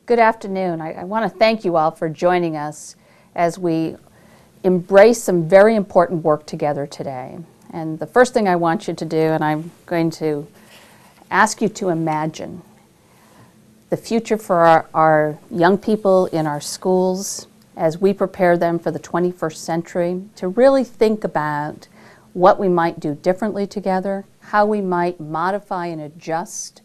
Good afternoon. I want to thank you all for joining us as we embrace some very important work together today. And the first thing I want you to do, and I'm going to ask you to imagine the future for our young people in our schools as we prepare them for the 21st century, to really think about what we might do differently together, how we might modify and adjust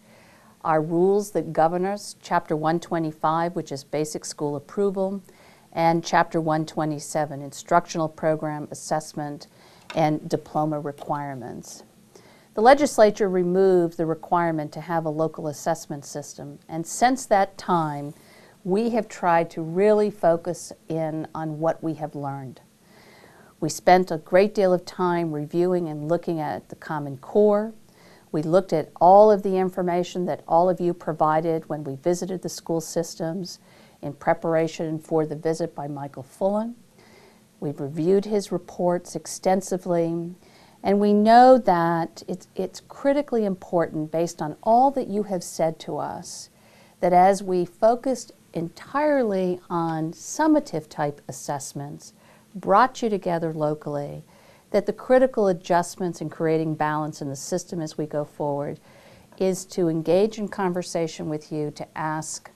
our rules that govern us, Chapter 125, which is basic school approval, and Chapter 127, instructional program assessment and diploma requirements. The legislature removed the requirement to have a local assessment system, and since that time, we have tried to really focus in on what we have learned. We spent a great deal of time reviewing and looking at the Common Core. We looked at all of the information that all of you provided when we visited the school systems in preparation for the visit by Michael Fullen. We've reviewed his reports extensively, and we know that it's critically important, based on all that you have said to us, that as we focused entirely on summative type assessments, brought you together locally, that the critical adjustments in creating balance in the system as we go forward is to engage in conversation with you to ask,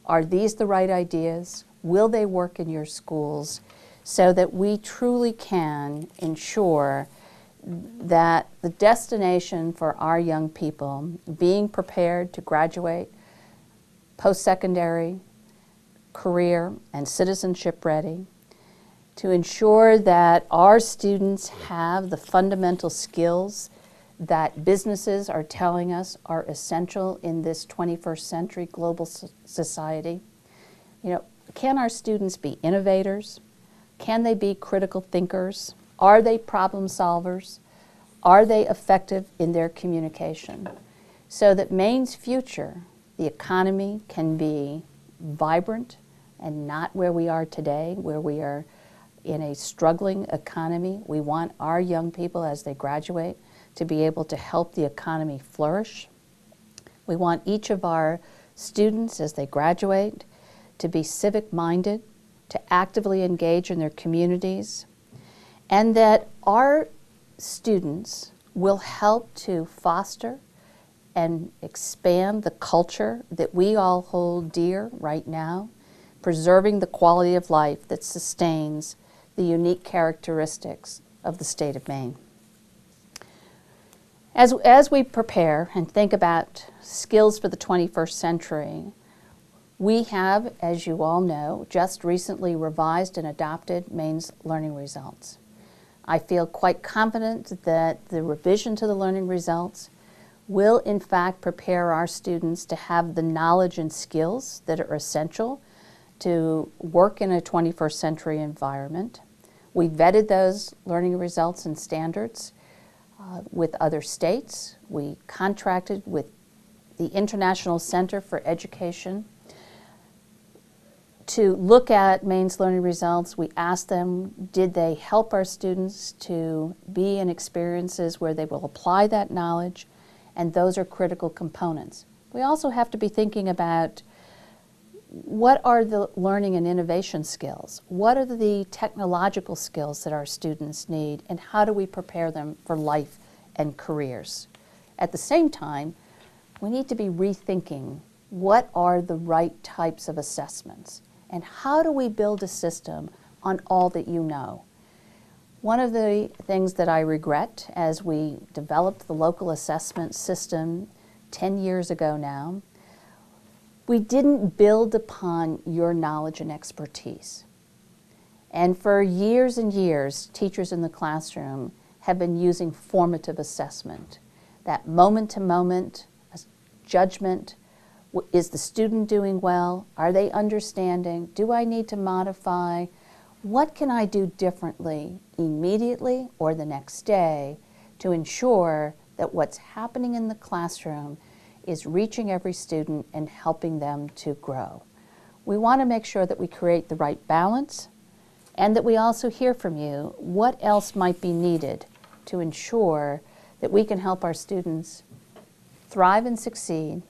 are these the right ideas? Will they work in your schools? So that we truly can ensure that the destination for our young people, being prepared to graduate, post-secondary, career, and citizenship ready, to ensure that our students have the fundamental skills that businesses are telling us are essential in this 21st century global society. You know, can our students be innovators? Can they be critical thinkers? Are they problem solvers? Are they effective in their communication? So that Maine's future, the economy, can be vibrant and not where we are today, where we are in a struggling economy. We want our young people, as they graduate, to be able to help the economy flourish. We want each of our students, as they graduate, to be civic-minded, to actively engage in their communities, and that our students will help to foster and expand the culture that we all hold dear right now, preserving the quality of life that sustains the unique characteristics of the state of Maine. As we prepare and think about skills for the 21st century, we have, as you all know, just recently revised and adopted Maine's learning results. I feel quite confident that the revision to the learning results will in fact prepare our students to have the knowledge and skills that are essential to work in a 21st century environment. We vetted those learning results and standards with other states. We contracted with the International Center for Education to look at Maine's learning results. We asked them, did they help our students to be in experiences where they will apply that knowledge? And those are critical components. We also have to be thinking about what are the learning and innovation skills? What are the technological skills that our students need, and how do we prepare them for life and careers? At the same time, we need to be rethinking what are the right types of assessments, and how do we build a system on all that you know? One of the things that I regret as we developed the local assessment system 10 years ago now, we didn't build upon your knowledge and expertise. And for years and years, teachers in the classroom have been using formative assessment, that moment-to-moment judgment. Is the student doing well? Are they understanding? Do I need to modify? What can I do differently immediately or the next day to ensure that what's happening in the classroom is reaching every student and helping them to grow? We want to make sure that we create the right balance, and that we also hear from you what else might be needed to ensure that we can help our students thrive and succeed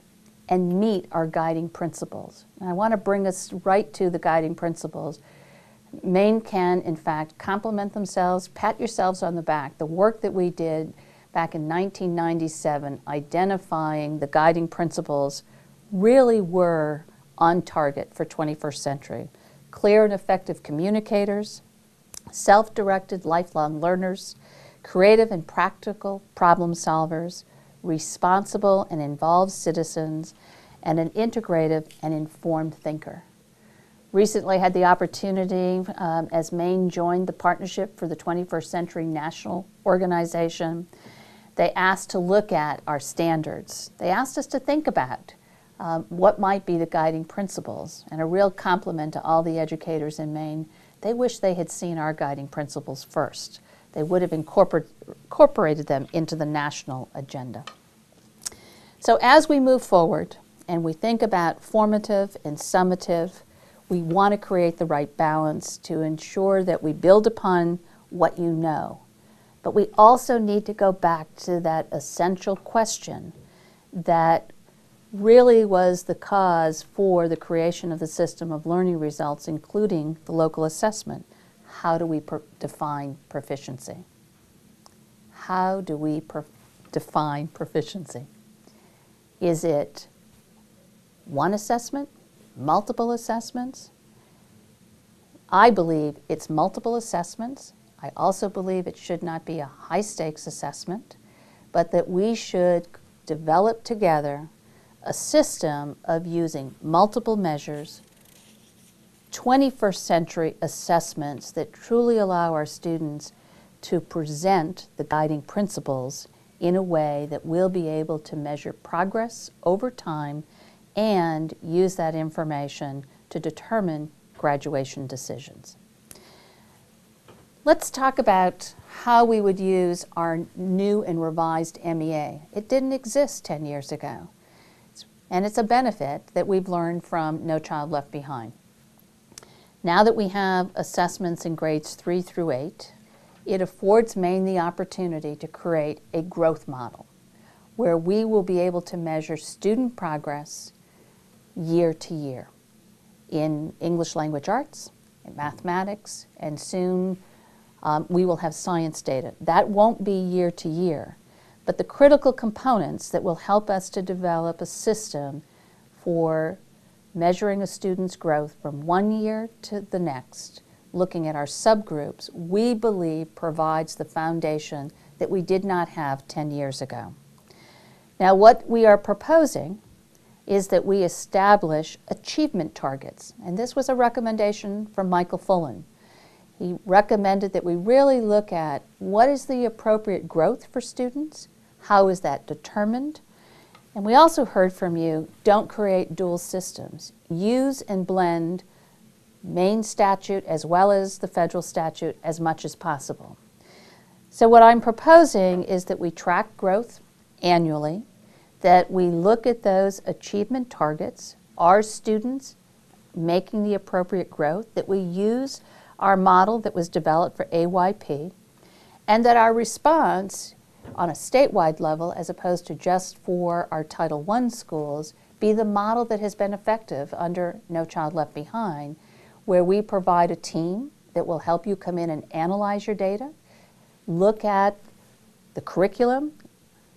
and meet our guiding principles. And I want to bring us right to the guiding principles. Maine can, in fact, compliment themselves, pat yourselves on the back. The work that we did back in 1997, identifying the guiding principles, really were on target for 21st century. Clear and effective communicators, self-directed lifelong learners, creative and practical problem solvers, responsible and involved citizens, and an integrative and informed thinker. Recently had the opportunity, as Maine joined the Partnership for the 21st Century National Organization, they asked to look at our standards. They asked us to think about what might be the guiding principles, and a real compliment to all the educators in Maine. They wish they had seen our guiding principles first. They would have incorporated them into the national agenda. So as we move forward and we think about formative and summative, we want to create the right balance to ensure that we build upon what you know. But we also need to go back to that essential question that really was the cause for the creation of the system of learning results, including the local assessment. How do we define proficiency? How do we define proficiency? Is it one assessment? Multiple assessments? I believe it's multiple assessments. I also believe it should not be a high-stakes assessment, but that we should develop together a system of using multiple measures, 21st century assessments that truly allow our students to present the guiding principles in a way that we'll be able to measure progress over time and use that information to determine graduation decisions. Let's talk about how we would use our new and revised MEA. It didn't exist 10 years ago, and it's a benefit that we've learned from No Child Left Behind. Now that we have assessments in grades 3 through 8, it affords Maine the opportunity to create a growth model where we will be able to measure student progress year to year in English language arts, in mathematics, and soon we will have science data. That won't be year to year, but the critical components that will help us to develop a system for measuring a student's growth from one year to the next, looking at our subgroups, we believe provides the foundation that we did not have 10 years ago. Now, what we are proposing is that we establish achievement targets, and this was a recommendation from Michael Fullen. He recommended that we really look at what is the appropriate growth for students, how is that determined, and we also heard from you, don't create dual systems. Use and blend Maine statute as well as the federal statute as much as possible. So what I'm proposing is that we track growth annually, that we look at those achievement targets, our students making the appropriate growth, that we use our model that was developed for AYP, and that our response on a statewide level, as opposed to just for our Title I schools, be the model that has been effective under No Child Left Behind, where we provide a team that will help you come in and analyze your data, look at the curriculum,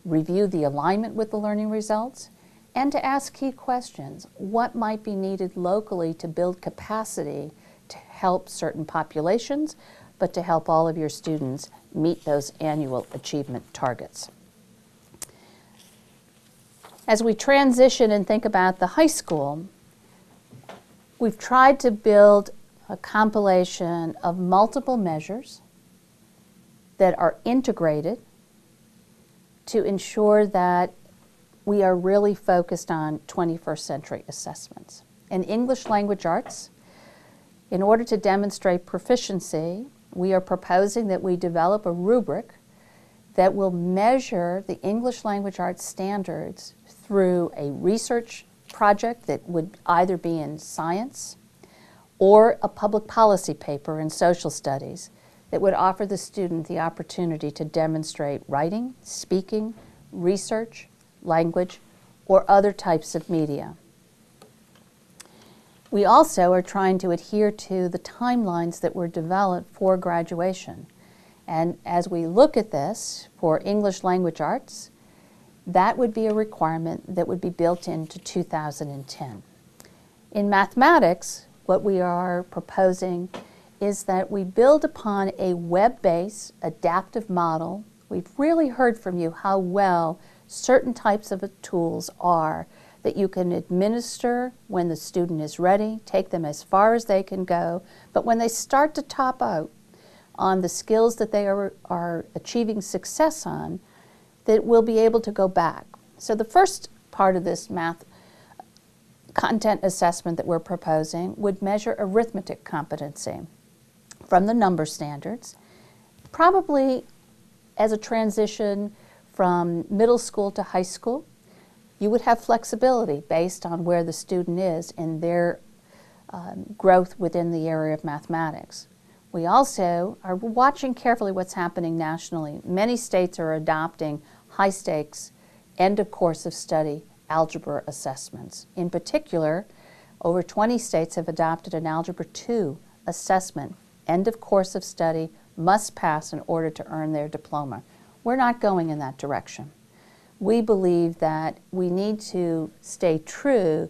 review the alignment with the learning results, and to ask key questions. What might be needed locally to build capacity to help certain populations, but to help all of your students meet those annual achievement targets. As we transition and think about the high school, we've tried to build a compilation of multiple measures that are integrated to ensure that we are really focused on 21st century assessments. In English language arts, in order to demonstrate proficiency, we are proposing that we develop a rubric that will measure the English language arts standards through a research project that would either be in science or a public policy paper in social studies that would offer the student the opportunity to demonstrate writing, speaking, research, language, or other types of media. We also are trying to adhere to the timelines that were developed for graduation. And as we look at this for English language arts, that would be a requirement that would be built into 2010. In mathematics, what we are proposing is that we build upon a web-based adaptive model. We've really heard from you how well certain types of tools are that you can administer when the student is ready, take them as far as they can go, but when they start to top out on the skills that they are achieving success on, that we'll be able to go back. So the first part of this math content assessment that we're proposing would measure arithmetic competency from the number standards, probably as a transition from middle school to high school. You would have flexibility based on where the student is in their growth within the area of mathematics. We also are watching carefully what's happening nationally. Many states are adopting high-stakes, end of course of study algebra assessments. In particular, over 20 states have adopted an Algebra 2 assessment. End of course of study, must pass in order to earn their diploma. We're not going in that direction. We believe that we need to stay true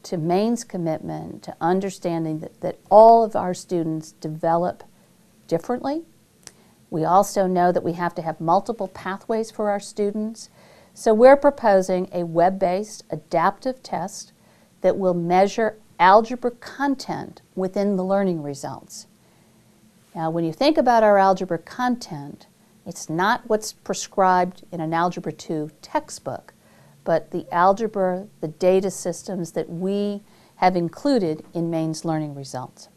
to Maine's commitment to understanding that all of our students develop differently. We also know that we have to have multiple pathways for our students. So we're proposing a web-based adaptive test that will measure algebra content within the learning results. Now, when you think about our algebra content, it's not what's prescribed in an Algebra 2 textbook, but the algebra, the data systems that we have included in Maine's learning results.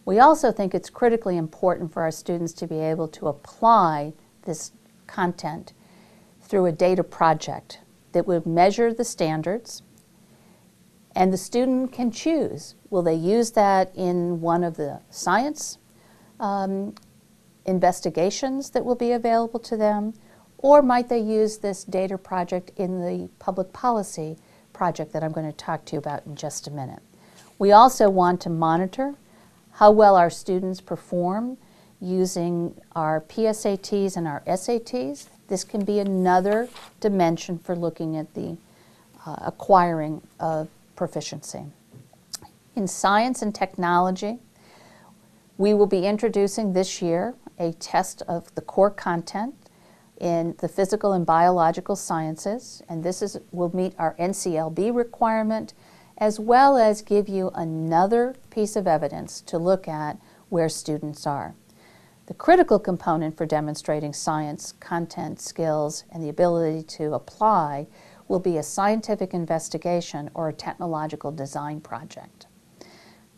We also think it's critically important for our students to be able to apply this content through a data project that would measure the standards, and the student can choose. Will they use that in one of the science investigations that will be available to them, or might they use this data project in the public policy project that I'm going to talk to you about in just a minute. We also want to monitor how well our students perform using our PSATs and our SATs. This can be another dimension for looking at the acquiring of proficiency. In science and technology, we will be introducing this year a test of the core content in the physical and biological sciences, and this will meet our NCLB requirement, as well as give you another piece of evidence to look at where students are. The critical component for demonstrating science content skills and the ability to apply will be a scientific investigation or a technological design project.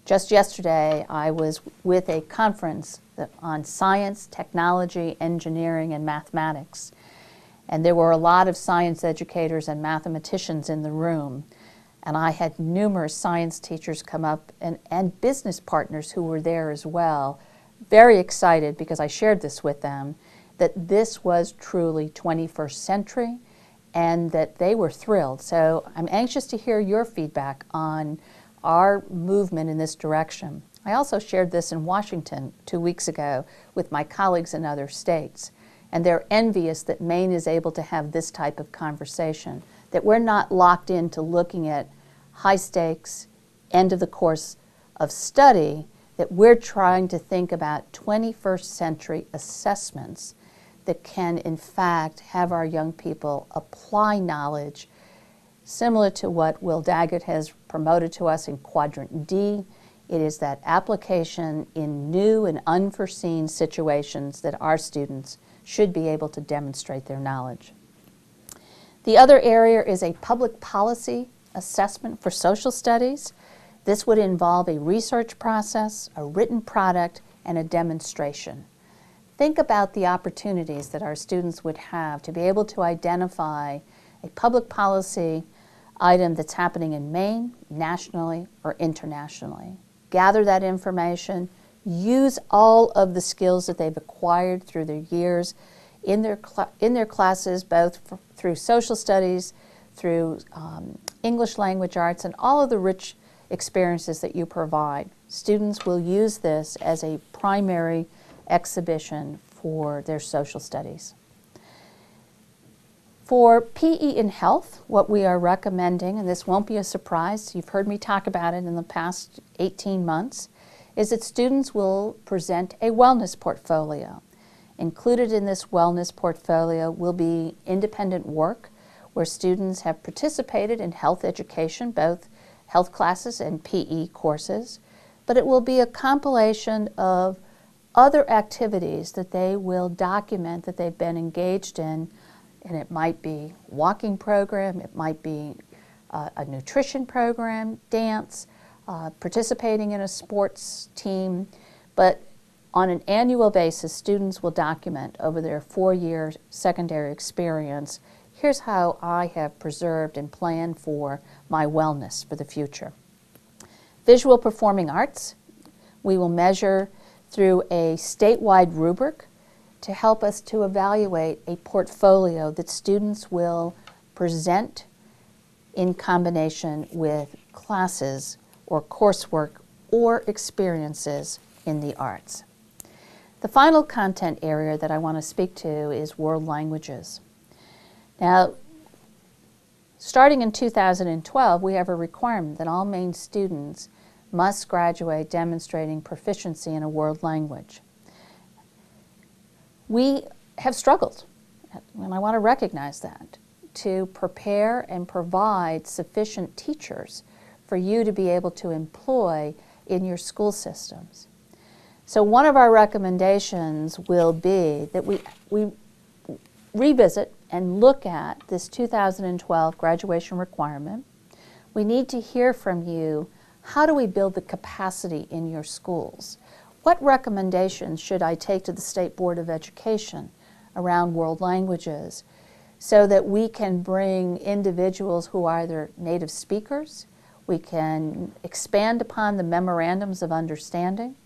Just yesterday, I was with a conference on science, technology, engineering, and mathematics. And there were a lot of science educators and mathematicians in the room. And I had numerous science teachers come up and business partners who were there as well, very excited because I shared this with them, that this was truly 21st century and that they were thrilled. So I'm anxious to hear your feedback on our movement in this direction. I also shared this in Washington 2 weeks ago with my colleagues in other states, and they're envious that Maine is able to have this type of conversation, that we're not locked into looking at high stakes, end of the course of study, that we're trying to think about 21st century assessments that can in fact have our young people apply knowledge similar to what Will Daggett has promoted to us in Quadrant D. It is that application in new and unforeseen situations that our students should be able to demonstrate their knowledge. The other area is a public policy assessment for social studies. This would involve a research process, a written product, and a demonstration. Think about the opportunities that our students would have to be able to identify a public policy item that's happening in Maine, nationally, or internationally. Gather that information, use all of the skills that they've acquired through their years in their classes, both through social studies, through English language arts and all of the rich experiences that you provide. Students will use this as a primary exhibition for their social studies. For PE in health, what we are recommending, and this won't be a surprise, you've heard me talk about it in the past 18 months, is that students will present a wellness portfolio. Included in this wellness portfolio will be independent work where students have participated in health education, both health classes and PE courses, but it will be a compilation of other activities that they will document that they've been engaged in, and it might be a walking program, it might be a nutrition program, dance, participating in a sports team, but on an annual basis, students will document over their 4-year secondary experience, here's how I have preserved and planned for my wellness for the future. Visual performing arts, we will measure through a statewide rubric to help us to evaluate a portfolio that students will present in combination with classes or coursework or experiences in the arts. The final content area that I want to speak to is world languages. Now, starting in 2012, we have a requirement that all Maine students must graduate demonstrating proficiency in a world language. We have struggled, and I want to recognize that, to prepare and provide sufficient teachers for you to be able to employ in your school systems. So one of our recommendations will be that we revisit and look at this 2012 graduation requirement. We need to hear from you, how do we build the capacity in your schools? What recommendations should I take to the State Board of Education around world languages so that we can bring individuals who are either native speakers, we can expand upon the memorandums of understanding.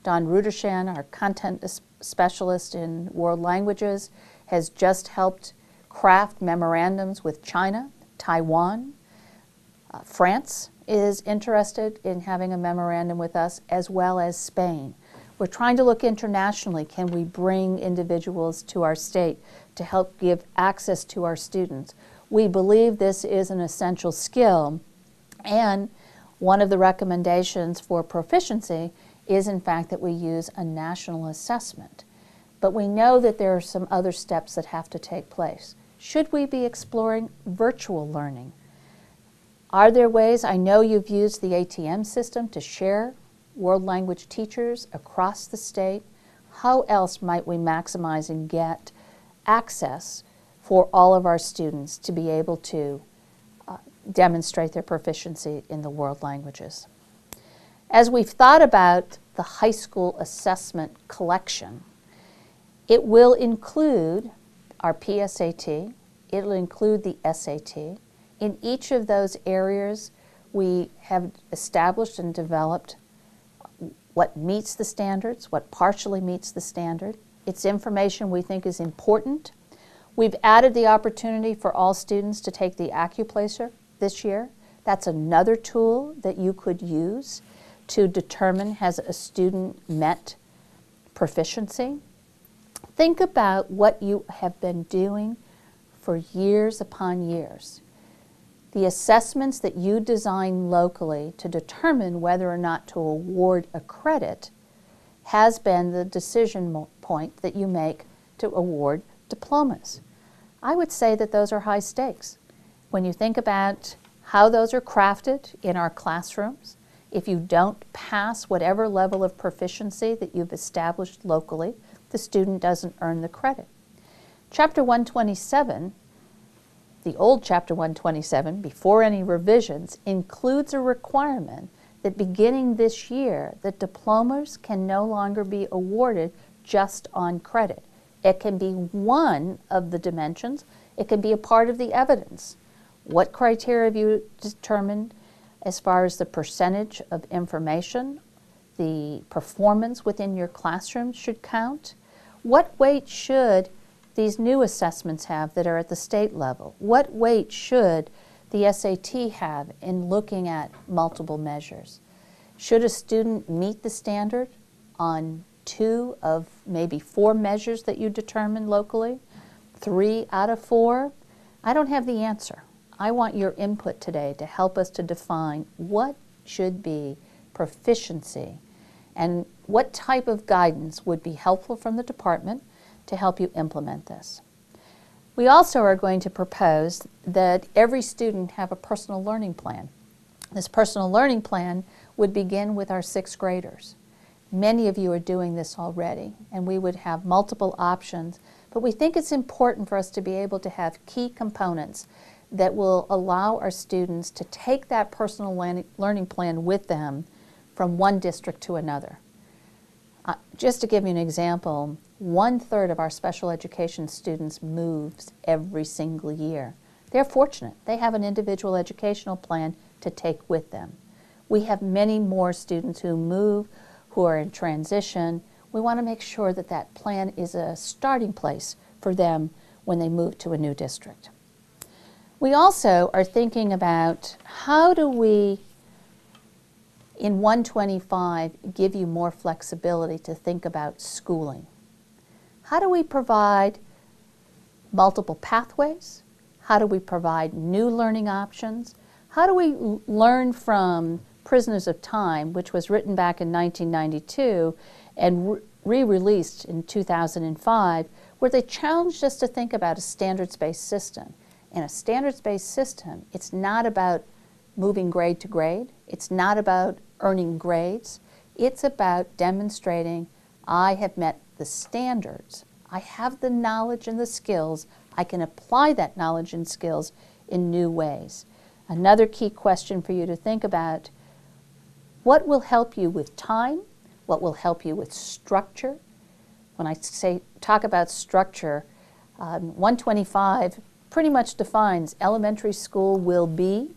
Don Rudershan, our content specialist in world languages, has just helped craft memorandums with China, Taiwan. France is interested in having a memorandum with us, as well as Spain. We're trying to look internationally. Can we bring individuals to our state to help give access to our students? We believe this is an essential skill, and one of the recommendations for proficiency is in fact that we use a national assessment. But we know that there are some other steps that have to take place. Should we be exploring virtual learning? Are there ways, I know you've used the ATM system to share world language teachers across the state. How else might we maximize and get access for all of our students to be able to demonstrate their proficiency in the world languages? As we've thought about the high school assessment collection, it will include our PSAT, it'll include the SAT. In each of those areas, we have established and developed what meets the standards, what partially meets the standard. It's information we think is important. We've added the opportunity for all students to take the AccuPlacer this year. That's another tool that you could use to determine has a student met proficiency. Think about what you have been doing for years upon years. The assessments that you design locally to determine whether or not to award a credit has been the decision point that you make to award diplomas. I would say that those are high stakes. When you think about how those are crafted in our classrooms, if you don't pass whatever level of proficiency that you've established locally, the student doesn't earn the credit. Chapter 127, the old Chapter 127, before any revisions, includes a requirement that beginning this year, that diplomas can no longer be awarded just on credit. It can be one of the dimensions. It can be a part of the evidence. What criteria have you determined as far as the percentage of information, the performance within your classroom should count? What weight should these new assessments have that are at the state level? What weight should the SAT have in looking at multiple measures? Should a student meet the standard on 2 of maybe 4 measures that you determine locally? 3 out of 4? I don't have the answer. I want your input today to help us to define what should be proficiency and what type of guidance would be helpful from the department to help you implement this. We also are going to propose that every student have a personal learning plan. This personal learning plan would begin with our 6th graders. Many of you are doing this already, and we would have multiple options, but we think it's important for us to be able to have key components that will allow our students to take that personal learning plan with them from one district to another. Just to give you an example, 1/3 of our special education students moves every single year. They're fortunate. They have an individual educational plan to take with them. We have many more students who move, who are in transition. We want to make sure that that plan is a starting place for them when they move to a new district. We also are thinking about how do we, in 125, give you more flexibility to think about schooling. How do we provide multiple pathways? How do we provide new learning options? How do we learn from Prisoners of Time, which was written back in 1992 and re-released in 2005, where they challenged us to think about a standards-based system. In a standards-based system, it's not about moving grade to grade. It's not about earning grades. It's about demonstrating I have met the standards. I have the knowledge and the skills. I can apply that knowledge and skills in new ways. Another key question for you to think about: what will help you with time? What will help you with structure? When I talk about structure, 125 pretty much defines elementary school will be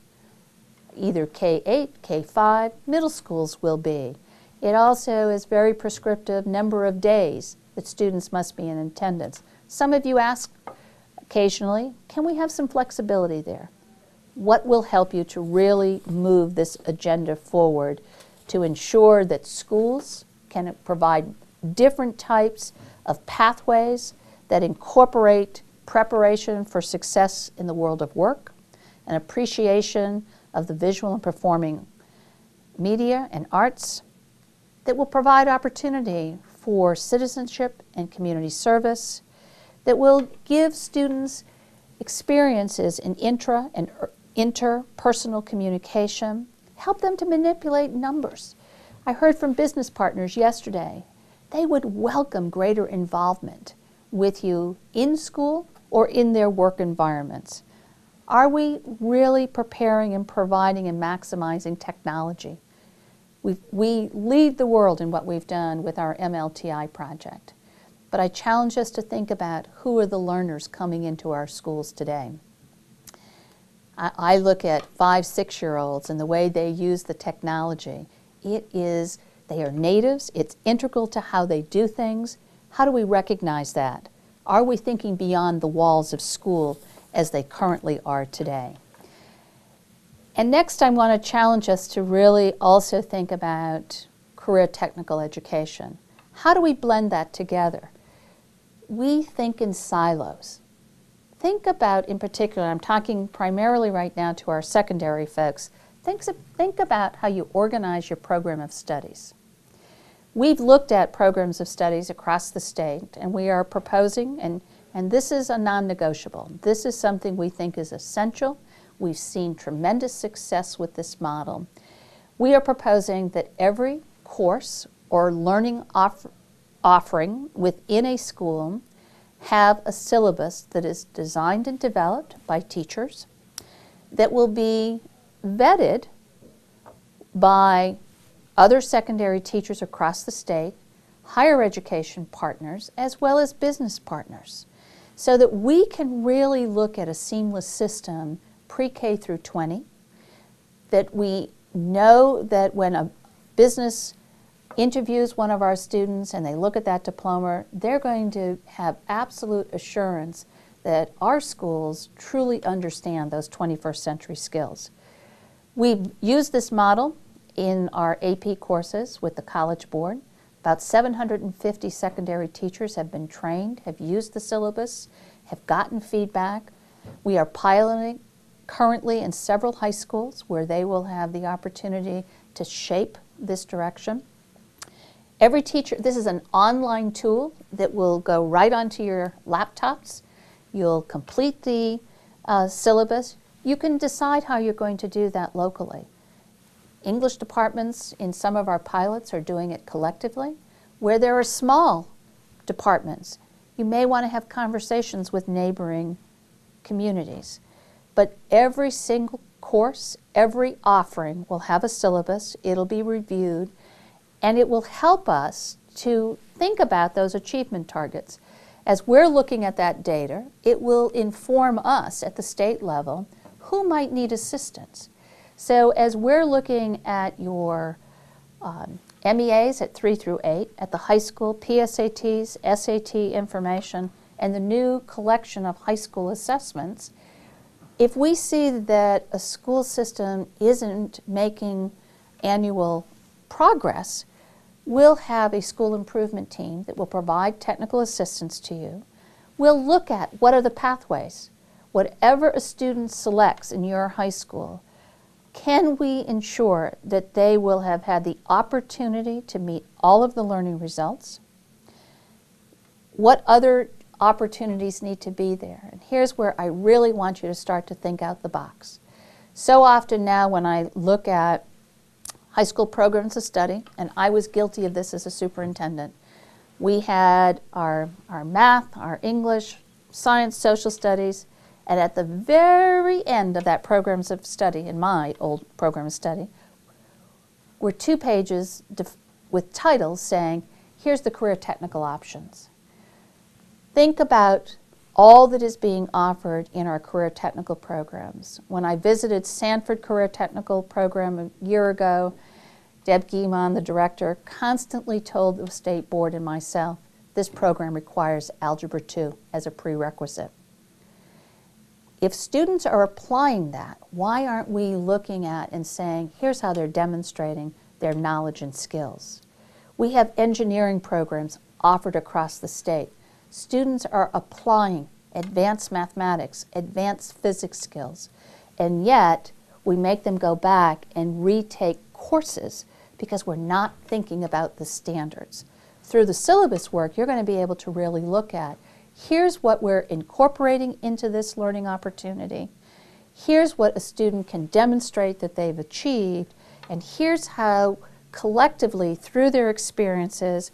either K-8, K-5, middle schools will be. It also is very prescriptive number of days that students must be in attendance. Some of you ask occasionally, can we have some flexibility there? What will help you to really move this agenda forward to ensure that schools can provide different types of pathways that incorporate preparation for success in the world of work, an appreciation of the visual and performing media and arts, that will provide opportunity for citizenship and community service, that will give students experiences in intra and interpersonal communication, help them to manipulate numbers. I heard from business partners yesterday. They would welcome greater involvement with you in school or in their work environments. Are we really preparing and providing and maximizing technology? We lead the world in what we've done with our MLTI project. But I challenge us to think about who are the learners coming into our schools today. I look at 5-, 6-year-olds and the way they use the technology. They are natives. It's integral to how they do things. How do we recognize that? Are we thinking beyond the walls of school as they currently are today? And next, I want to challenge us to really also think about career technical education. How do we blend that together? We think in silos. Think about, in particular, I'm talking primarily right now to our secondary folks, think about how you organize your program of studies. We've looked at programs of studies across the state, and we are proposing, and this is a non-negotiable. This is something we think is essential. We've seen tremendous success with this model. We are proposing that every course or learning offering within a school have a syllabus that is designed and developed by teachers that will be vetted by other secondary teachers across the state, higher education partners, as well as business partners, so that we can really look at a seamless system pre-K through 20, that we know that when a business interviews one of our students and they look at that diploma, they're going to have absolute assurance that our schools truly understand those 21st century skills. We've used this model in our AP courses with the College Board. About 750 secondary teachers have been trained, have used the syllabus, have gotten feedback. We are piloting currently in several high schools where they will have the opportunity to shape this direction. Every teacher, this is an online tool that will go right onto your laptops. You'll complete the syllabus. You can decide how you're going to do that locally. English departments in some of our pilots are doing it collectively. Where there are small departments, you may want to have conversations with neighboring communities. But every single course, every offering will have a syllabus. It'll be reviewed, and it will help us to think about those achievement targets. As we're looking at that data, it will inform us at the state level who might need assistance. So as we're looking at your MEAs at 3 through 8, at the high school, PSATs, SAT information, and the new collection of high school assessments, if we see that a school system isn't making annual progress, we'll have a school improvement team that will provide technical assistance to you. We'll look at what are the pathways. Whatever a student selects in your high school, can we ensure that they will have had the opportunity to meet all of the learning results? What other opportunities need to be there? And here's where I really want you to start to think out the box. So often now when I look at high school programs of study, and I was guilty of this as a superintendent, we had our math, our English, science, social studies, and at the very end of that programs of study, in my old program of study, were 2 pages with titles saying, here's the career technical options. Think about all that is being offered in our career technical programs. When I visited Sanford Career Technical Program a year ago, Deb Guimond, the director, constantly told the state board and myself, this program requires Algebra 2 as a prerequisite. If students are applying that, why aren't we looking at and saying, here's how they're demonstrating their knowledge and skills? We have engineering programs offered across the state. Students are applying advanced mathematics, advanced physics skills, and yet we make them go back and retake courses because we're not thinking about the standards. Through the syllabus work, you're going to be able to really look at, here's what we're incorporating into this learning opportunity, here's what a student can demonstrate that they've achieved, and here's how collectively through their experiences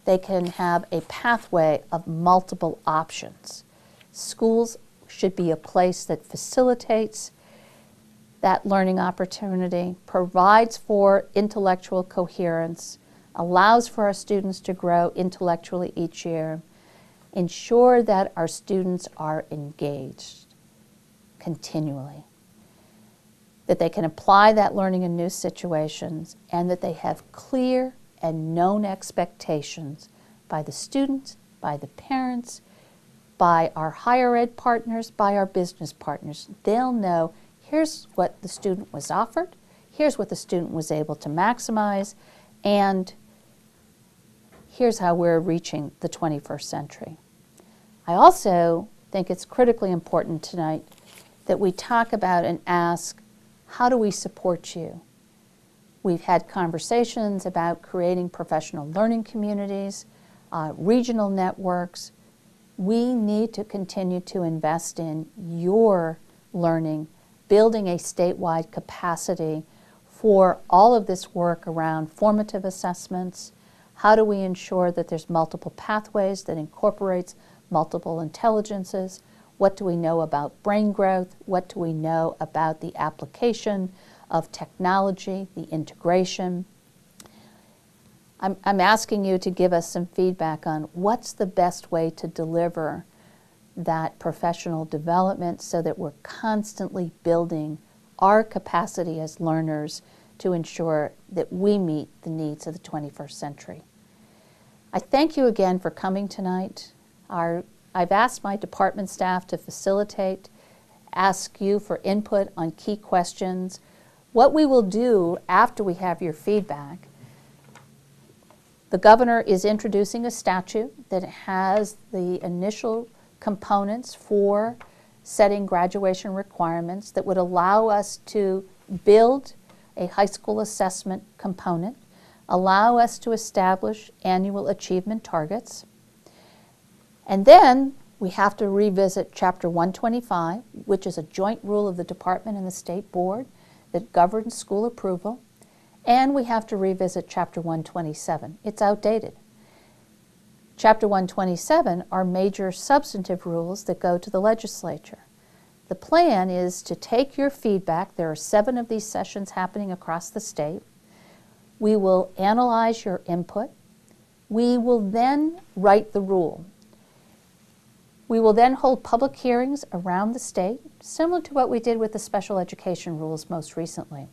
they can have a pathway of multiple options. Schools should be a place that facilitates that learning opportunity, provides for intellectual coherence, allows for our students to grow intellectually each year, ensure that our students are engaged continually, that they can apply that learning in new situations, and that they have clear and known expectations by the students, by the parents, by our higher ed partners, by our business partners. They'll know, here's what the student was offered, here's what the student was able to maximize, and here's how we're reaching the 21st century. I also think it's critically important tonight that we talk about and ask, how do we support you? We've had conversations about creating professional learning communities, regional networks. We need to continue to invest in your learning, building a statewide capacity for all of this work around formative assessments. How do we ensure that there's multiple pathways that incorporates multiple intelligences? What do we know about brain growth? What do we know about the application of technology, the integration? I'm asking you to give us some feedback on what's the best way to deliver that professional development so that we're constantly building our capacity as learners to ensure that we meet the needs of the 21st century. I thank you again for coming tonight. Our I've asked my department staff to facilitate, ask you for input on key questions. What we will do after we have your feedback, the governor is introducing a statute that has the initial components for setting graduation requirements that would allow us to build a high school assessment component, allow us to establish annual achievement targets, and then we have to revisit Chapter 125, which is a joint rule of the department and the state board that governs school approval, and we have to revisit Chapter 127. It's outdated. Chapter 127 are major substantive rules that go to the legislature. The plan is to take your feedback. There are 7 of these sessions happening across the state. We will analyze your input. We will then write the rule. We will then hold public hearings around the state, similar to what we did with the special education rules most recently.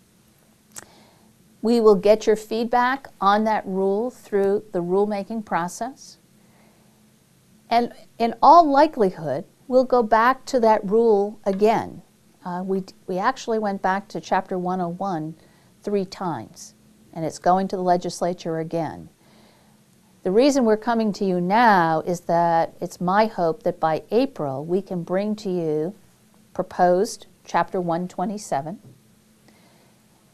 We will get your feedback on that rule through the rulemaking process. And in all likelihood, we'll go back to that rule again. We actually went back to Chapter 101 3 times, and it's going to the legislature again. The reason we're coming to you now is that it's my hope that by April we can bring to you proposed Chapter 127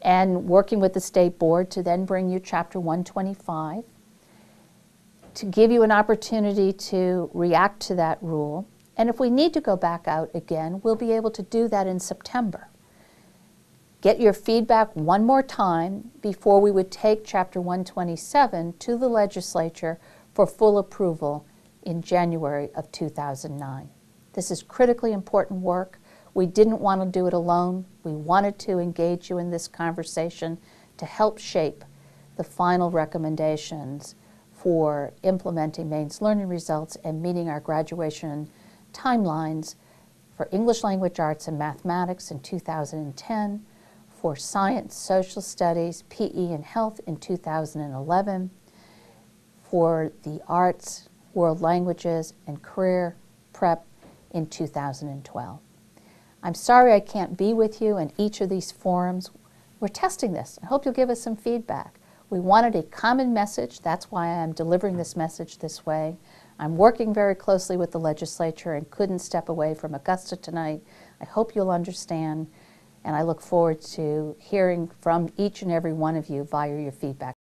and working with the state board to then bring you Chapter 125 to give you an opportunity to react to that rule. And if we need to go back out again, we'll be able to do that in September. Get your feedback one more time before we would take Chapter 127 to the legislature for full approval in January of 2009. This is critically important work. We didn't want to do it alone. We wanted to engage you in this conversation to help shape the final recommendations for implementing Maine's learning results and meeting our graduation timelines for English language arts and mathematics in 2010, for science, social studies, PE, and health in 2011, for the arts, world languages, and career prep in 2012. I'm sorry I can't be with you in each of these forums. We're testing this. I hope you'll give us some feedback. We wanted a common message. That's why I'm delivering this message this way. I'm working very closely with the legislature and couldn't step away from Augusta tonight. I hope you'll understand, and I look forward to hearing from each and every one of you via your feedback.